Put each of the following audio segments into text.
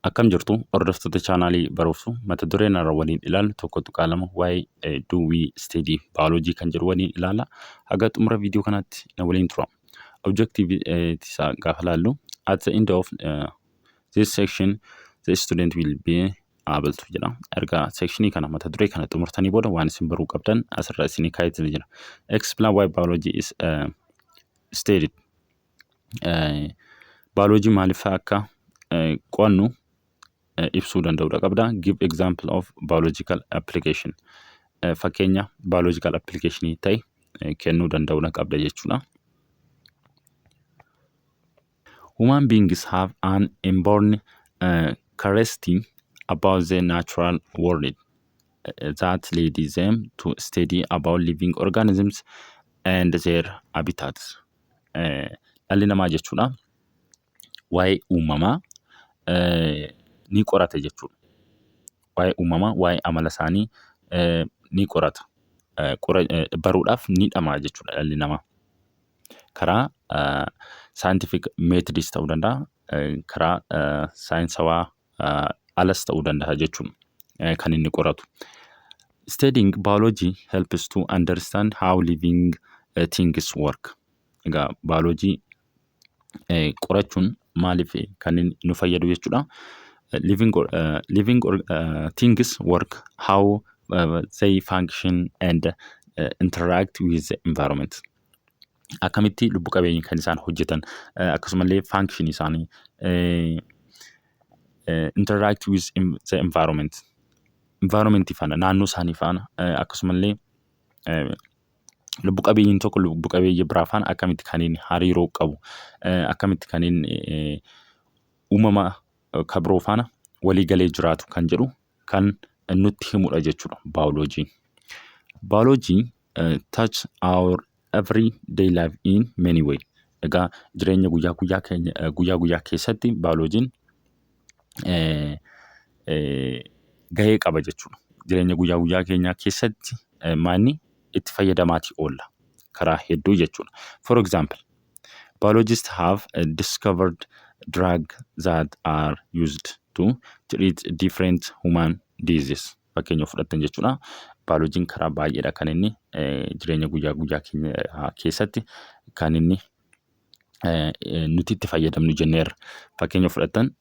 Akkam jirtu hordoftoota chaanaalii barumsa mata dureen irra waliin ilaalu tokko tuqaa lama waa'ee do we study biology kan jedhu waliin ilaalla. Haga xumura viidiyoo kanaatti na waliin tura. Objective isaa gaafa laallu at the end of this section the student will be able to jedha. Erga sectionii kana mata duree kana xumurtanii booda waan isin baruu qabdan asirra isinii kaa'eetu jira. Explain why biology is studied. Biology maaliif akka qo'annu ibsuu danda'udha qabda. Give example of biological application. Fakkeenya biological application ta'e kennuu danda'udha qabda jechuudha. Human beings have an inborn curiosity about the natural world that leads them to study about living organisms and their habitats. Dhalli namaa jechuudha waa'ee uumamaa ni qorata jechuudha. Waa'ee uumamaa, waa'ee amala isaanii ni qorata. Baruudhaaf ni dhama jechuudha dhalli namaa. Karaa scientific methods ta'uu danda'a, karaa saayinsawaa alas ta'uu danda'a jechuudha kan inni qoratu. Studying biology helps to understand how living things work. Egaa biology qorachuun maaliif kan nu fayyadu jechuudha. Living things work, how they function and interact with the environment. Akkamitti lubbu qabeeyyiin kan isaan hojjetan akkasumallee function isaanii interact with the environment. Environment faana naannoo isaanii faana akkasumallee lubbu qabeeyyiin tokko lubbu qabeeyyii biraa faana akkamitti kan inni hariiroo qabu, akkamitti kan inni uumama kabiroo faana walii galee jiraatu kan jedhu kan nutti himudha jechuudha biology. Biology touch our everyday life in many way. Egaa jireenya guyyaa guyyaa keessatti bioloojiin gahee qaba jechuudha. Jireenya guyyaa keenyaa keessatti maanni itti fayyadamaati oolla karaa hedduu jechuudha. For example, biologists have discovered drugs that are used to treat different human diseases. Fakkeenya fudhatan jechuudha. Bioloojiin karaa baay'eedha kan inni jireenya guyyaa keenya keessatti kan inni nuti itti fayyadamnu jenneerra. Fakkeenya fudhatan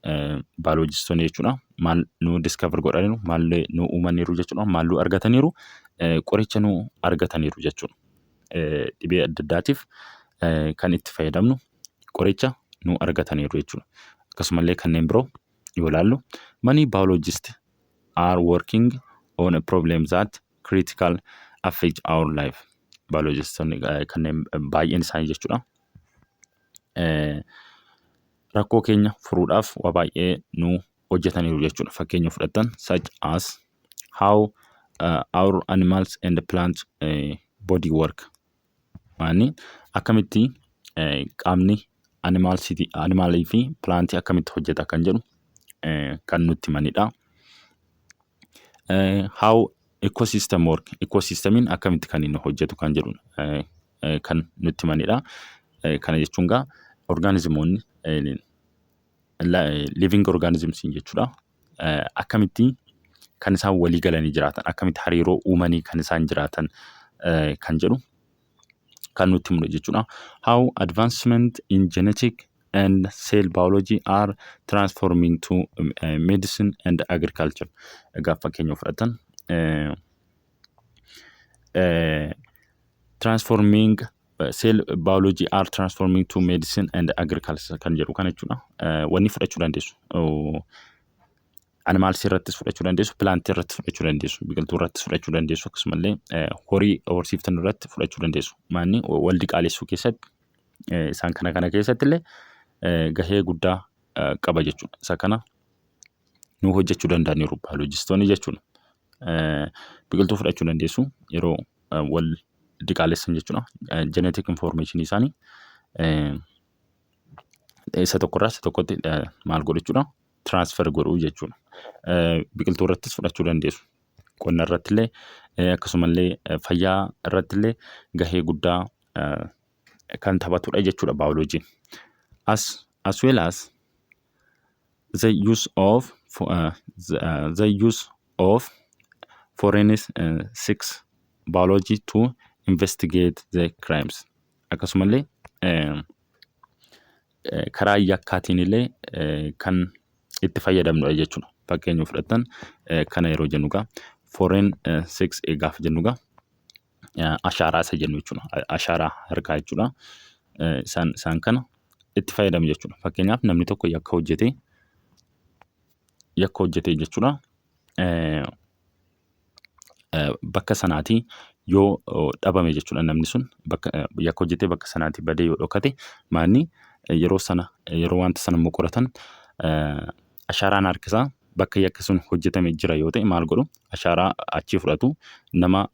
bioloojistoonni jechuudha. Maal nu discover godhaniiru, maal nu uumaniiru jechuudha, maal nu argataniiru, qoricha nu argataniiru jechuudha. Dhibee adda addaatiif kan itti fayyadamnu qoricha nu argataniiru jechuudha. Akkasumallee kanneen biroo yoo ilaallu many biologists are working on a problem that critical affect our life. Biologistoonni kanneen baay'een isaanii jechuudha. Rakkoo keenya furuudhaaf waa baay'ee nu hojjetaniiru jechuudha. Fakkeenya fudhatan such as how our animals and plant body work. Maani akkamitti qaamni animaalii fi plantii akkamitti hojjeta kan jedhu kan nutti himanidha. How ecosystem work. Ecosystemiin akkamitti kan inni hojjetu kan jedhu kan nutti himanidha. Kana jechuun gaa organismoonni living organisms jechuudha. Akkamitti kan isaan walii galanii jiraatan, akkamitti hariiroo uumanii kan isaan jiraatan kan jedhu kan nutti himu jechuudha. How advancement in genetic and cell biology are transforming to medicine and agriculture. Egaa fakkeenya fudhatan transforming cell biology are transforming to medicine and agriculture kan jedhu kana jechuudha. Wanni fudhachuu dandeessu. Animals irrattis fudhachuu dandeessu, plant irratti fudhachuu dandeessu, biqiltuu irratti fudhachuu dandeessu, akkasumallee horii horsiiftan irratti fudhachuu dandeessu. Maanni waldi qaalessuu keessatti isaan kana keessatti illee gahee guddaa qaba jechuudha. Isa kana nu hojjechuu danda'aniiru biologistoonni jechuudha. Biqiltuu fudhachuu dandeessu yeroo waldi qaalessan jechuudha. Genetic information isaanii isa tokkorraa isa tokkotti maal godhu jechuudha. Transfer godhuu jechuudha. Biqiltuu irrattis fudhachuu dandeessu. Qonna irratti illee akkasumallee fayyaa irratti illee gahee guddaa kan taphatudha jechuudha bioloojiin. As well as the use of the use of forensics biology to investigate the crimes. Akkasumallee karaa yakkaatiin illee kan itti fayyadamnudha jechuudha. Fakkeenya fudhatan kana yeroo jennu egaa forensics gaafa jennu egaa ashaaraa isa jennu jechuudha. Ashaaraa harkaa jechuudha. Isaan kana itti fayyadamu jechuudha. Fakkeenyaaf namni tokko yakka hojjetee jechuudha. Bakka sanaatii yoo dhabame jechuudha namni sun yakka hojjetee bakka sanaatii badee yoo dhokate maanni yeroo wanta sana immoo qoratan ashaaraan harkisaa bakka yakka sun hojjetame jira yoo ta'e maal godhu ashaaraa achii fudhatu nama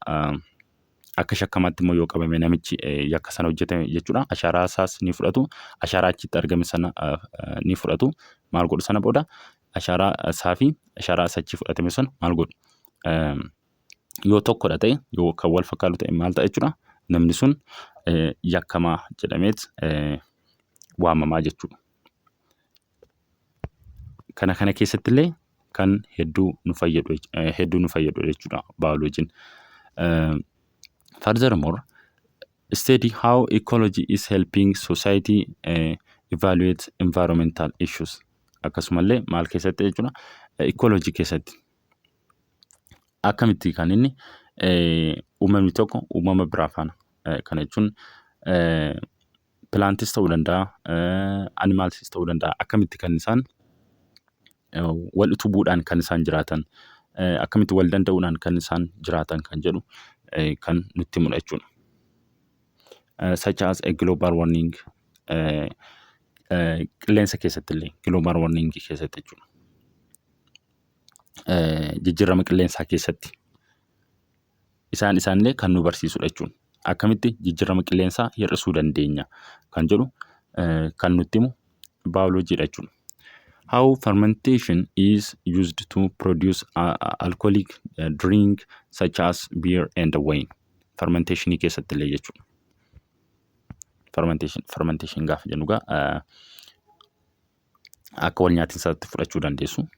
akka shakkamaatti immoo yoo qabame namichi yakka sana hojjetame jechuudha. Ashaaraa isaas ni fudhatu. Ashaaraa achitti argame sana ni fudhatu. Maal godhu sana booda ashaaraa isaa fi ashaaraa isa achii fudhatame sun maal godhu yoo tokkodha ta'e yoo kan wal fakkaatu ta'e maal ta'a jechuudha. Namni sun yakkamaa jedhameet waamamaa jechuudha. Kana keessatti illee kan hedduu nu fayyadu jechuudha biologiin. Furthermore, study how ecology is helping society evaluate environmental issues. Akkasumallee maal keessatti jechuudha ecology keessatti akkamitti kan inni uumamni tokko uumama biraa faana kana jechuun pilaantis ta'uu danda'a animaalsis ta'uu danda'a akkamitti kan isaan wal utubuudhaan kan isaan jiraatan akkamitti wal danda'uudhaan kan isaan jiraatan kan jedhu kan nutti himudha jechuudha. Such as a global warming qilleensa keessatti illee global warming keessatti jechuudha. Jijjiirama qilleensaa keessatti isaanillee kan nu barsiisudha jechuudha. Akkamitti jijjiirama qilleensaa hir'isuu dandeenya kan jedhu kan nutti himu biologyidha jechuudha. How fermentation is used to produce alcoholic drink such as beer and wine. Fermentation keessatti illee jechuudha. Fermentation gaafa jennu egaa akka wal nyaatiinsaatti fudhachuu dandeessu.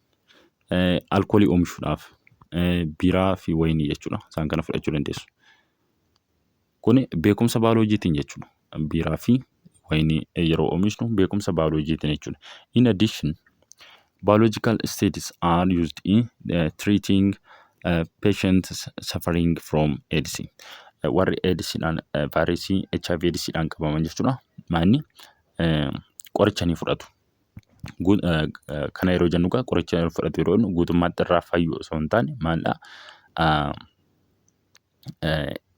Alkoolii oomishuudhaaf biiraa fi wayinii jechuudha. Isaan kana fudhachuu dandeessu. Kun beekumsa bioloojiitiin jechuudha. Biiraa fi wayinii yeroo oomishnu beekumsa bioloojiitiin jechuudha. In addition, biological studies are used in treating patients suffering from AIDS. Warri AIDSdhaan vaayirasii HIV AIDSdhaan qabaman jechuudha. Maanni qoricha ni fudhatu. Kana yeroo jennu egaa qoricha fudhatu yeroo jennu guutummaatti irraa fayyuu osoo hin taane maalidha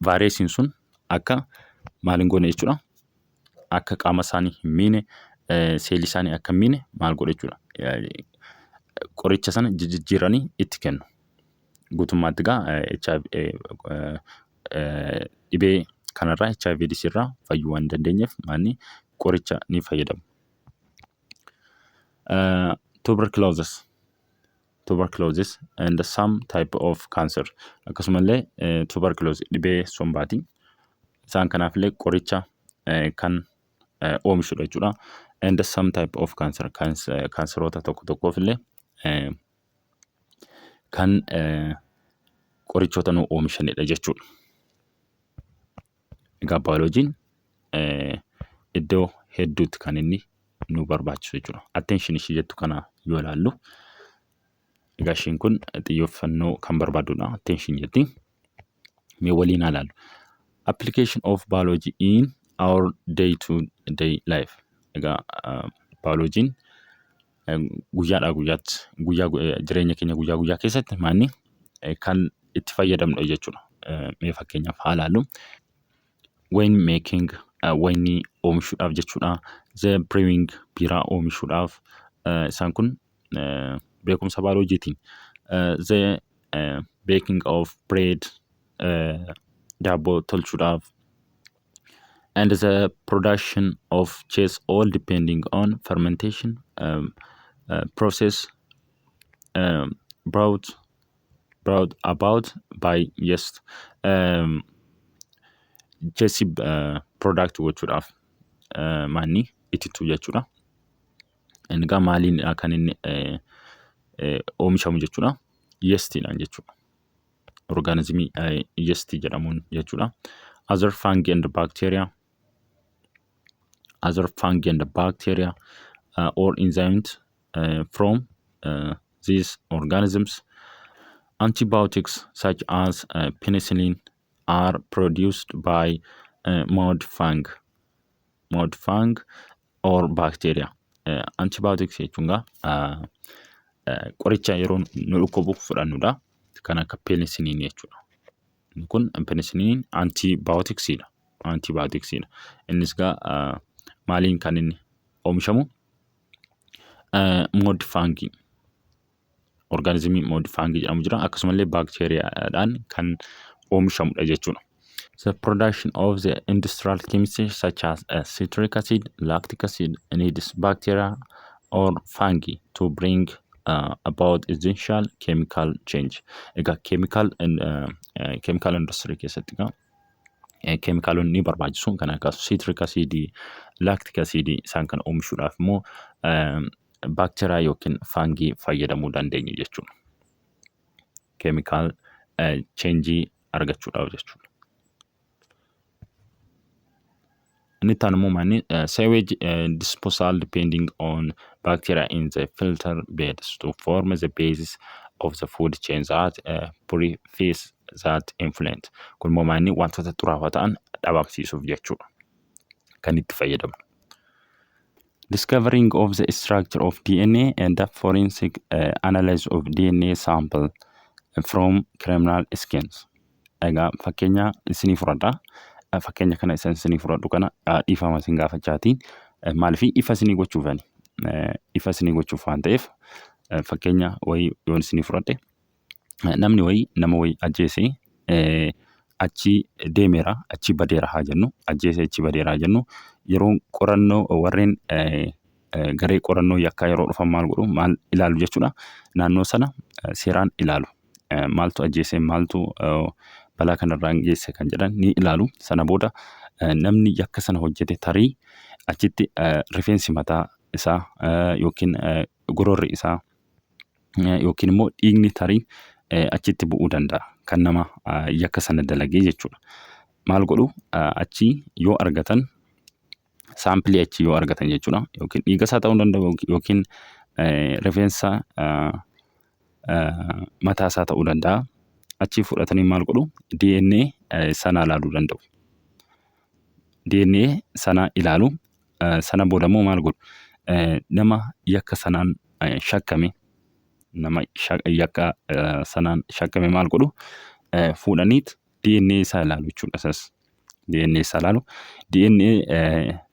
vaayirasiin sun akka maal hin goone jechuudha. Akka qaama isaanii hin miine seelii isaanii akka hin miine maal godha jechuudha. Qoricha sana jijjiiranii itti kennu. Guutummaatti egaa dhibee kanarraa HIV AIDS irraa fayyuu waan dandeenyeef maanni qoricha ni fayyadamu. Tuberculosis and some type of cancer. Akkasumallee tuberculosis dhibee sombaati. Isaan kanaaf illee qoricha kan oomishudha jechuudha. And some type of cancer kanseroota tokkoof illee kan qorichoota nu oomishanidha jechuudha. Egaa bioloojiin iddoo hedduutti kan inni nu barbaachisu jechuudha. Attention ishee jettu kana yoo ilaallu egaa isheen kun xiyyeeffannoo kan barbaadudha. Attention jetti. Mee waliin haa ilaallu. Application of biology in our day to day life. Egaa bioloojiin guyyaadhaa guyyaatti jireenya keenya guyyaa keessatti maanni kan itti fayyadamnudha jechuudha. Mee fakkeenyaaf haa ilaallu. Wine making wayinii oomishuudhaaf jechuudha. The brewing biiraa oomishuudhaaf isaan kun beekumsa bioloojiitiin. The baking of bread daabboo tolchuudhaaf. And the production of cheese all depending on fermentation process brought about by yeast. Cheese product gochuudhaaf maanni itittuu jechuudha. Egaa maaliin kan inni oomishamu jechuudha. Yeastiidhaan jechuudha. Organismii yeastii jedhamuun jechuudha. Other fungi and bacteria or enzymes from these organisms. Antibiotics such as penicillin are produced by mud fungi or bacteria. Antibiotics jechuun qoricha yeroo nu dhukkubuuf fudhannudha. Kan akka penicillin jechuudha. Kun penicillin antibioticsidha. Innis maaliin kan inni oomishamu? Mud fungi. Organismii mud fungi jedhamu jira. Akkasumallee bacteriaadhaan kan oomishamudha jechuudha. The production of the industrial chemistries such as citric acid, lactic acid needs bacteria or fungi to bring about essential chemical change. Egaa chemical industry keessatti keemikaalonni ni barbaachisu kan akka citric acid, lactic acid isaan kan oomishuudhaaf immoo bacteria yookiin fungi fayyadamuu dandeenya jechuudha. Chemical change argachuudhaaf jechuudha. Inni taan immoo sewage disposal depending on bacteria in the filter beds to form the basis of the food chain that purifies that influent. Kun immoo wantoota xuraawaa ta'an dhabamsiisuuf jechuudha. Kan itti fayyadamu. Discovering of the structure of DNA and the forensic analysis of DNA sample from criminal skins. Egaa fakkeenya isinii fudhadha. Fakkeenya kana isinii fudhadhu kana dhiifama isin gaafachaatiin maaliif ifa isinii gochuufani. Ifa isinii gochuuf waan ta'eef fakkeenya wayii yoon isinii fudhadhe namni wayii nama wayii ajjeesee achi deemeera achi badeera haa jennu ajjeesee achi badeera haa jennu yeroo qorannoo warreen garee qorannoo yakkaa yeroo dhufan maal godhu maal ilaalu jechuudha. Naannoo sana seeraan ilaalu. Maaltu ajjeesee maaltu balaa kanarraan geesse kan jedhan ni ilaalu. Sana booda namni yakka sana hojjete tarii achitti rifeensi mataa isaa yookiin gororri isaa yookiin immoo dhiigni tarii achitti bu'uu danda'a kan nama yakka sana dalagee jechuudha. Maal godhu achi yoo argatan saampilii achi yoo argatan jechuudha yookiin dhiiga isaa ta'uu danda'u yookiin rifeensa mataa isaa ta'uu danda'a. Achi fudhatanii maal godhu DNA sana ilaaluu danda'u. DNA sana ilaalu sana booda immoo maal godhu nama yakka sanaan shakkame maal godhu fuudhaniit DNA isaa ilaalu jechuudha. Isas DNA isaa ilaalu. DNA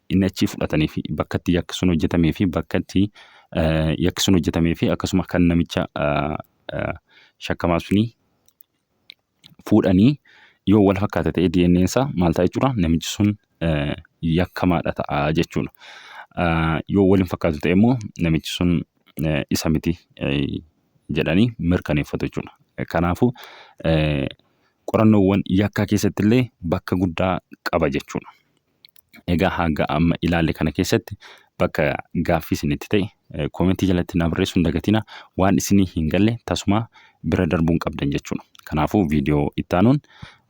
inni achi fudhatanii fi bakka itti yakki sun hojjetamee fi bakka itti yakki sun hojjetamee fi akkasuma kan namicha shakkamaa sunii fuudhanii yoo wal fakkaata ta'e DNA isaa maal ta'a jechuudha. Namichi sun yakkamaadha ta'a jechuudha. Yoo wal hin fakkaatu ta'e immoo namichi sun isa miti jedhanii mirkaneeffatu jechuudha. Kanaafuu qorannoowwan yakkaa keessatti illee bakka guddaa qaba jechuudha. Egaa hanga amma ilaalle kana keessatti bakka gaaffii isinitti ta'e koomentii jalatti na barreessuun dagatina. Waan isinii hin galle tasuma bira darbuun qabdan jechuudha. Kanaafuu viidiyoo itti aanuun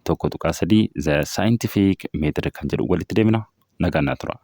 1.3 the scientific method kan jedhu walitti deemna. Nagaan naa tura.